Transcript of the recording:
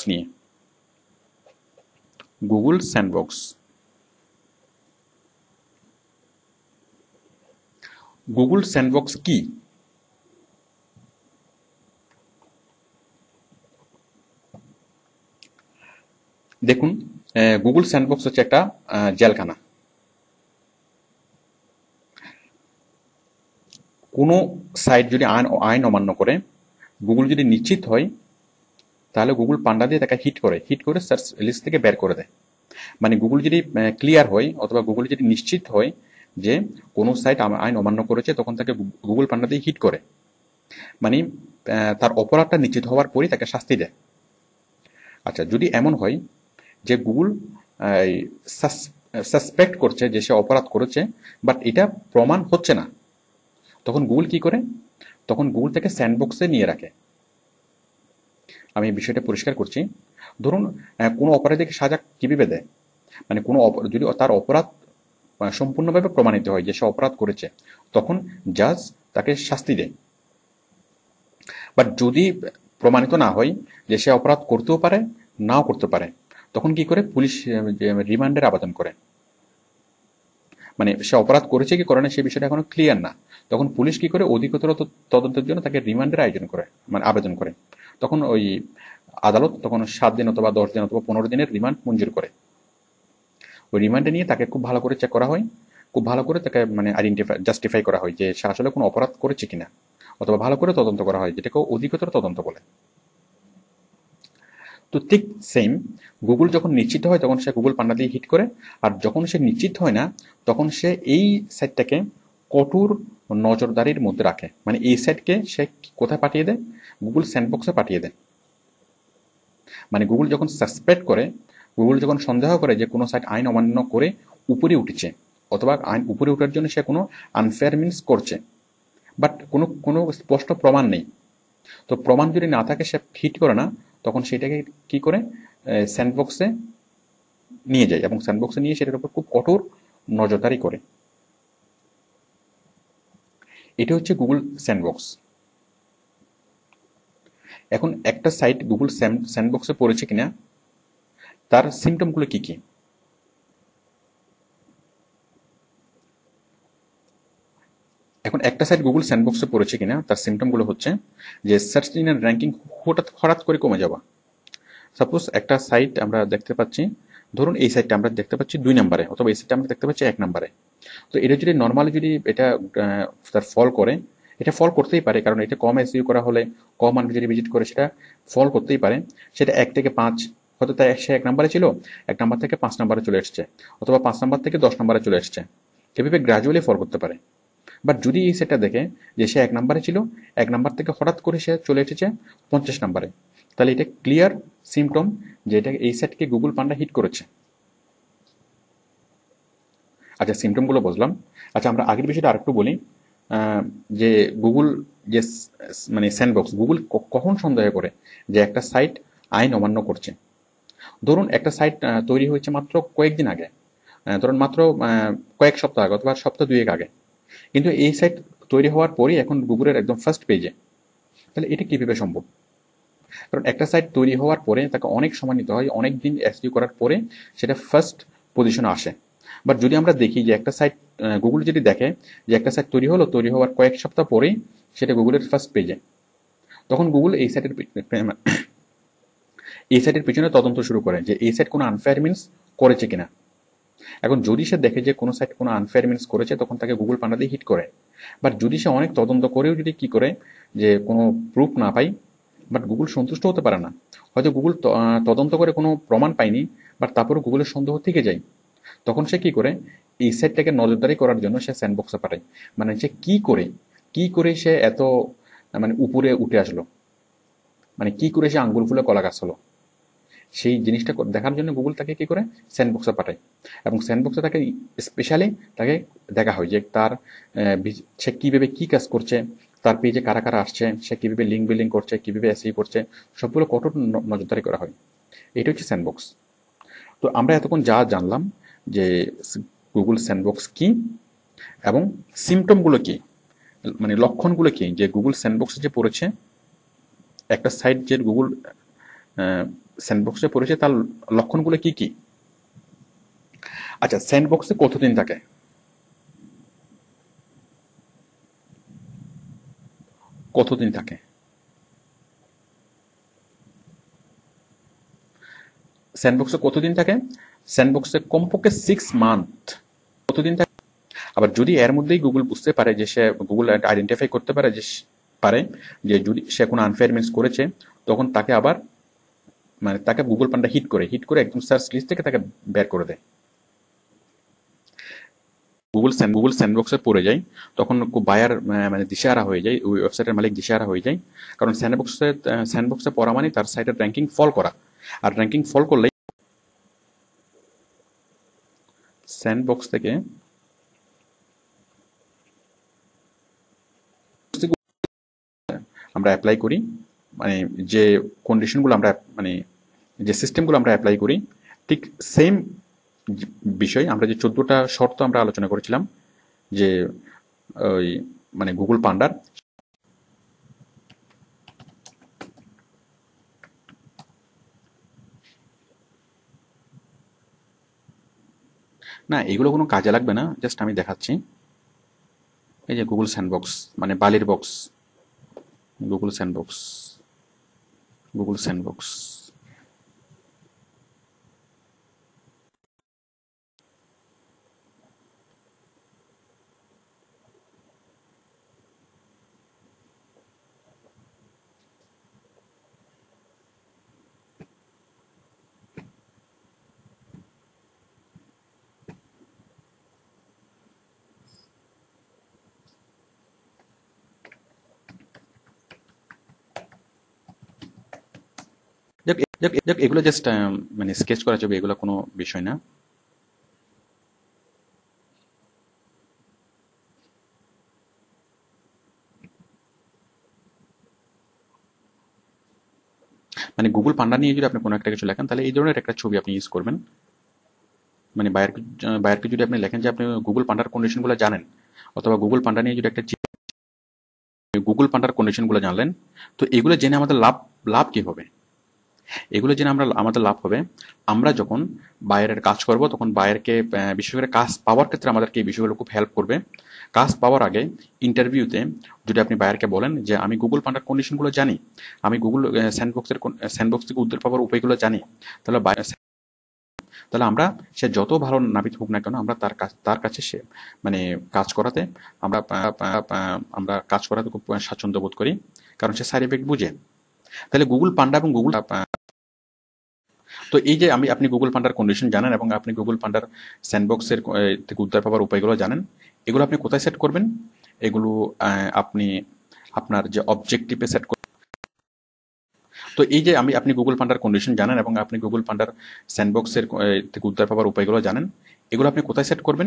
নিয়ে। Google sandbox. Google sandbox কি? দেখুন, গুগল স্যান্ডবক্স হচ্ছে একটা জেলখানা। কোনো সাইট যদি আইন অমান্য করে, গুগল যদি নিশ্চিত হয়, তাহলে গুগল পান্ডা দিয়ে তাকে হিট করে সার্চ লিস্ট থেকে বের করে দেয়। মানে গুগল যদি ক্লিয়ার হয় অথবা গুগল যদি নিশ্চিত হয় যে কোনো সাইট আইন অমান্য করেছে, তখন তাকে গুগল পান্ডা দিয়ে হিট করে। মানে তার অপরাধটা নিশ্চিত হওয়ার পরই তাকে শাস্তি দেয়। আচ্ছা, যদি এমন হয় যে গুগল সাসপেক্ট করছে যে সে অপরাধ করেছে, বাট এটা প্রমাণ হচ্ছে না, তখন গুগল কি করে? তখন গুগল তাকে স্যান্ডবক্সে নিয়ে রাখে। আমি বিষয়টা পরিষ্কার করছি। ধরুন, কোনো অপরাধীকে সাজা কিভাবে দেয়? মানে কোনো যদি তার অপরাধ সম্পূর্ণভাবে প্রমাণিত হয় যে সে অপরাধ করেছে, তখন জাজ তাকে শাস্তি দেয়। বাট যদি প্রমাণিত না হয় যে সে অপরাধ করতেও পারে, নাও করতে পারে, তখন কি করে? পুলিশ রিমান্ডের আবেদন করে। মানে সে অপরাধ করেছে কি করে না সে বিষয়টা এখনো ক্লিয়ার না, তখন পুলিশ কি করে? অধিকতর তদন্তের জন্য তাকে রিমান্ডের আয়োজন করে, মানে আবেদন করে। তখন ওই আদালত তখন 7 দিন অথবা 10 দিন অথবা 15 দিনের রিমান্ড মঞ্জুর করে। ওই রিমান্ডে নিয়ে তাকে খুব ভালো করে চেক করা হয়, খুব ভালো করে তাকে মানে জাস্টিফাই করা হয় যে সে আসলে কোনো অপরাধ করেছে কিনা, অথবা ভালো করে তদন্ত করা হয়, যেটাকে অধিকতর তদন্ত বলে। তো ঠিক সেম, গুগল যখন নিশ্চিত হয় তখন সে গুগল পান্ডা দিয়ে হিট করে, আর যখন সে নিশ্চিত হয় না তখন সে এই সাইটটাকে কঠোর নজরদারির মধ্যে রাখে। মানে এই সাইটকে সে কোথায় পাঠিয়ে দেয়? গুগল স্যান্ডবক্সে পাঠিয়ে দেয়। মানে গুগল যখন সাসপেক্ট করে, গুগল যখন সন্দেহ করে যে কোনো সাইট আইন অমান্য করে উপরে উঠেছে, অথবা আইন উপরে ওঠার জন্য সে কোনো আনফেয়ার মিনস করছে, বাট কোনো কোনো স্পষ্ট প্রমাণ নেই, তো প্রমাণ যদি না থাকে সে হিট করে না, তখন সেটাকে কি করে? স্যান্ডবক্সে নিয়ে যায়, এবং স্যান্ডবক্সে নিয়ে সেটার উপর খুব কঠোর নজরদারি করে। এটা হচ্ছে গুগল স্যান্ডবক্স। এখন একটা সাইট গুগল স্যান্ডবক্সে পড়েছে কিনা, তার সিমটমগুলো কি কি? এখন একটা সাইট গুগল স্যান্ডবক্সে পড়েছে কিনা তার সিমটমগুলো হচ্ছে যে সার্চ ইঞ্জিনের র্যাঙ্কিং হঠাৎ করে কমে যাওয়া। সাপোজ একটা সাইট আমরা দেখতে পাচ্ছি, ধরুন এই সাইটটা আমরা দেখতে পাচ্ছি 2 নম্বরে, অথবা এই সাইটটা আমরা দেখতে পাচ্ছি 1 নম্বরে। তো এটা যদি নর্মালি যদি এটা তার ফল করে, এটা ফল করতেই পারে, কারণ এটা কম এসইও করা হলে, কম মানুষ যদি ভিজিট করে, সেটা ফল করতেই পারে। সেটা 1 থেকে 5, হয়তো তাই সে 1 নম্বরে ছিল, 1 নম্বর থেকে 5 নম্বরে চলে এসছে, অথবা 5 নম্বর থেকে 10 নম্বরে চলে এসছে। এভাবে গ্রাজুয়ালি ফল করতে পারে। বাট যদি এই সেটটা দেখে যে সে 1 নম্বরে ছিল, 1 নম্বর থেকে হঠাৎ করে সে চলে এসেছে 50 নম্বরে, তাহলে এটা ক্লিয়ার সিমটম যে এটা এই সেটকে গুগল পান্ডা হিট করেছে। আচ্ছা, সিমটমগুলো বুঝলাম। আচ্ছা, আমরা আগের বিষয়টা আরেকটু বলি, যে গুগল যে মানে স্যান্ডবক্স, গুগল কখন সন্দেহ করে যে একটা সাইট আইন অমান্য করছে? ধরুন একটা সাইট তৈরি হয়েছে মাত্র কয়েকদিন আগে, ধরুন মাত্র কয়েক সপ্তাহ আগে অথবা সপ্তাহ 2 আগে, কিন্তু এই সাইট তৈরি হওয়ার পরই এখন গুগলের একদম ফার্স্ট পেজে। তাহলে এটা কিভাবে সম্ভব? কারণ একটা সাইট তৈরি হওয়ার পরে তাকে অনেক সময় নিতে হয়, অনেক দিন এসইও করার পরে সেটা ফার্স্ট পজিশনে আসে। বাট যদি আমরা দেখি যে একটা সাইট, গুগল যদি দেখে যে একটা সাইট তৈরি হওয়ার কয়েক সপ্তাহ পরেই সেটা গুগলের ফার্স্ট পেজে, তখন গুগল এই সাইটের পিছনে তদন্ত শুরু করে যে এই সাইট কোনো আনফেয়ার মিনস করেছে কিনা। এখন যদি সে দেখে যে কোনো সাইট কোনো আনফেয়ার মিনস করেছে, তখন তাকে গুগল পান্ডা দিয়ে হিট করে। বাট যদি সে অনেক তদন্ত করেও যদি কি করে যে কোনো প্রুফ না পাই, বাট গুগল সন্তুষ্ট হতে পারে না, হয়তো গুগল তদন্ত করে কোনো প্রমাণ পায়নি, বাট তারপরেও গুগলের সন্দেহ থেকে যায়, তখন সে কি করে? এই সাইটটাকে নজরদারি করার জন্য সে স্যান্ডবক্সে পাঠায়। মানে সে কি করে সে এত মানে উপরে উঠে আসলো, মানে কি করে সে আঙ্গুল ফুলে কলা গাছ হলো, সেই জিনিসটা দেখার জন্য গুগল তাকে কি করে? স্যান্ডবক্সে পাঠায়। এবং স্যান্ডবক্সে তাকে স্পেশালি তাকে দেখা হয় যে তার সে কীভাবে কী কাজ করছে, তার পেজে কারা কারা আসছে, সে কীভাবে লিঙ্ক বিল্ডিং করছে, কীভাবে এসই করছে, সবগুলো কঠোর নজরদারি করা হয়। এটা হচ্ছে স্যান্ডবক্স। তো আমরা এতক্ষণ যা জানলাম যে গুগল স্যান্ডবক্স কি এবং সিমটমগুলো কি, মানে লক্ষণগুলো কি যে গুগল স্যান্ডবক্সে যে পড়েছে একটা সাইট, যে গুগল স্যান্ডবক্সে পড়েছে তার লক্ষণগুলো কি কি? আচ্ছা, স্যান্ডবক্সে কতদিন থাকে? কতদিন থাকে? স্যান্ডবক্সে কতদিন থাকে? স্যান্ডবক্সে কমপক্ষে 6 মান্থ। কতদিন থাকে? আবার যদি এর মধ্যেই গুগল বুঝতে পারে যে সে গুগল আইডেন্টিফাই করতে পারে যে পারে যে যদি সে কোনো আনফেয়ারনেস করেছে, তখন তাকে আবার মানে তাকে গুগল পান্ডা হিট করে একদম সার্চ লিস্ট থেকে তাকে বের করে দেয়। গুগল স্যান্ডবক্সে পড়ে যায়, তখন বায়ার মানে দিশেহারা হয়ে যায়, ওই ওয়েবসাইটের মালিক দিশেহারা হয়ে যায়। কারণ স্যান্ডবক্সে পড়া মানে তার সাইটের র্যাঙ্কিং ফল করা, আর র্যাঙ্কিং ফল করলেই স্যান্ডবক্স থেকে আমরা অ্যাপ্লাই করি, মানে যে কন্ডিশনগুলো আমরা মানে যে সিস্টেমগুলো আমরা অ্যাপ্লাই করি, ঠিক সেম বিষয় আমরা যে 14টা শর্ত আমরা আলোচনা করেছিলাম যে ওই মানে গুগল পান্ডার, না এগুলো কোনো কাজে লাগবে না, জাস্ট আমি দেখাচ্ছি। এই যে গুগল স্যান্ডবক্স মানে বালির box, Google sandbox, Google sandbox. যাক এগুলো জাস্ট মানে স্কেচ করা যাবে, এগুলো কোনো বিষয় না। মানে গুগল পান্ডা নিয়ে যদি আপনি কোনো একটা কিছু লেখেন, তাহলে এই ধরনের একটা ছবি আপনি ইউজ করবেন। মানে বায়ারকে যদি আপনি লেখেন যে আপনি গুগল পান্ডার কন্ডিশনগুলো জানেন, অথবা গুগল পান্ডা নিয়ে যদি একটা গুগল পান্ডার কন্ডিশনগুলো জানলেন, তো এগুলো জেনে আমাদের লাভ লাভ কি হবে? এগুলো জেনে আমাদের লাভ হবে, আমরা যখন বায়ারের কাজ করব তখন বায়ারকে বিশেষ করে কাজ পাওয়ার ক্ষেত্রে আমাদেরকে এই বিষয়গুলো খুব হেল্প করবে। কাজ পাওয়ার আগে ইন্টারভিউতে যদি আপনি বায়ারকে বলেন যে আমি গুগল পান্ডার কন্ডিশনগুলো জানি, আমি গুগল স্যান্ডবক্স থেকে উদ্ধার পাওয়ার উপায়গুলো জানি, তাহলে তাহলে আমরা সে যত ভালো নাবিক হোক না কেন, আমরা তার কাছে সে মানে কাজ করাতে আমরা কাজ করাতে খুব স্বাচ্ছন্দ্য বোধ করি, কারণ সে সাইড এফেক্ট বুঝে। তাহলে গুগল পান্ডা এবং গুগল, তো এই যে আপনি গুগল পান্ডার কন্ডিশন জানেন এবং আপনি গুগল পান্ডার স্যান্ডবক্সের থেকে উদ্ধার পাওয়ার উপায়গুলো জানেন, এগুলো আপনি কোথায় সেট করবেন? এগুলো আপনি আপনার যে অবজেক্টিভে সেট করবেন। তো এই যে আপনি গুগল পান্ডার কন্ডিশন জানেন এবং আপনি গুগল পান্ডার স্যান্ডবক্সের থেকে উদ্ধার পাওয়ার উপায়গুলো জানেন, এগুলো আপনি কোথায় সেট করবেন?